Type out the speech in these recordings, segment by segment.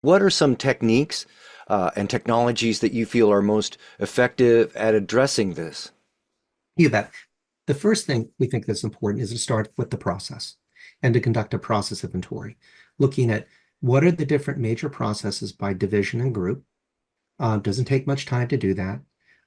What are some techniques and technologies that you feel are most effective at addressing this? You bet. The first thing we think that's important is to start with the process and to conduct a process inventory, looking at what are the different major processes by division and group. Doesn't take much time to do that.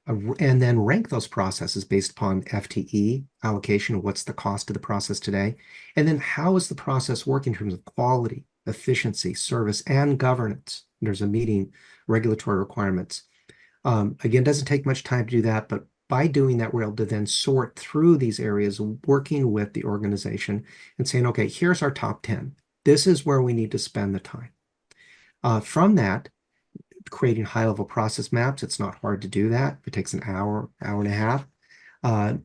And then rank those processes based upon FTE allocation, what's the cost of the process today, and then how is the process working in terms of quality, efficiency, service, and governance. There's a meeting regulatory requirements. Again, doesn't take much time to do that, but by doing that, we're able to then sort through these areas, working with the organization and saying, okay, here's our top 10. This is where we need to spend the time. From that, creating high-level process maps, it's not hard to do that. It takes an hour, hour and a half uh,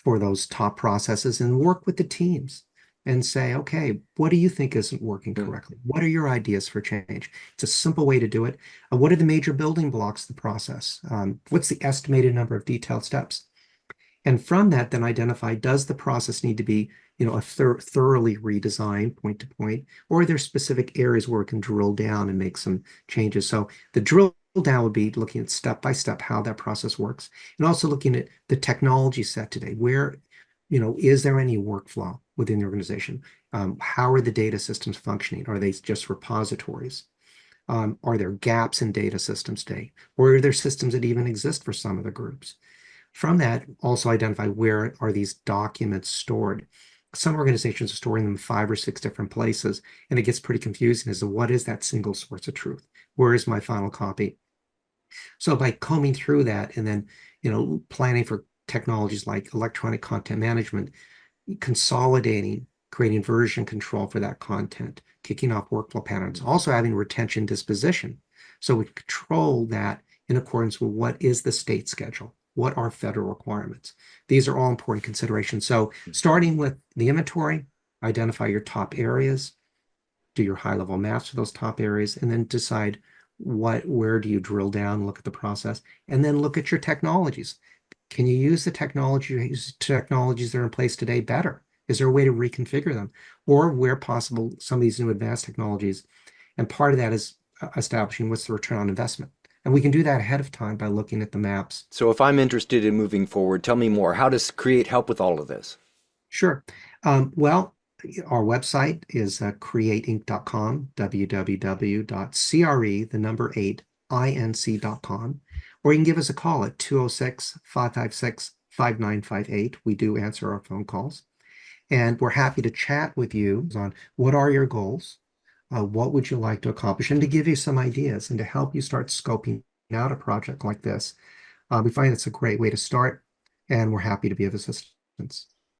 for those top processes, and work with the teams and say, okay, what do you think isn't working Mm. correctly? What are your ideas for change? It's a simple way to do it. What are the major building blocks of the process? What's the estimated number of detailed steps? And from that, then identify, does the process need to be, thoroughly redesigned point to point, or are there specific areas where it can drill down and make some changes? So the drill down would be looking at step by step how that process works, and also looking at the technology set today. Where, is there any workflow within the organization? How are the data systems functioning? Are they just repositories? Are there gaps in data systems today? Or are there systems that even exist for some of the groups? From that, also identify where are these documents stored. Some organizations are storing them in 5 or 6 different places, and it gets pretty confusing as to what is that single source of truth? Where is my final copy? So by combing through that and then, planning for technologies like electronic content management, consolidating, creating version control for that content, kicking off workflow patterns, also having retention disposition. So we control that in accordance with what is the state schedule, what are federal requirements. These are all important considerations. So starting with the inventory, identify your top areas, do your high level maps for those top areas, and then decide where do you drill down, look at the process, and then look at your technologies. Can you use the technologies that are in place today better? Is there a way to reconfigure them? Or where possible, some of these new advanced technologies. And part of that is establishing what's the return on investment. And we can do that ahead of time by looking at the maps. So if I'm interested in moving forward, tell me more. How does Create help with all of this? Sure. Well, our website is createinc.com, www.cre, the number 8, inc.com, or you can give us a call at 206-556-5958. We do answer our phone calls, and we're happy to chat with you on what are your goals, what would you like to accomplish, and to give you some ideas and to help you start scoping out a project like this. We find it's a great way to start, and we're happy to be of assistance.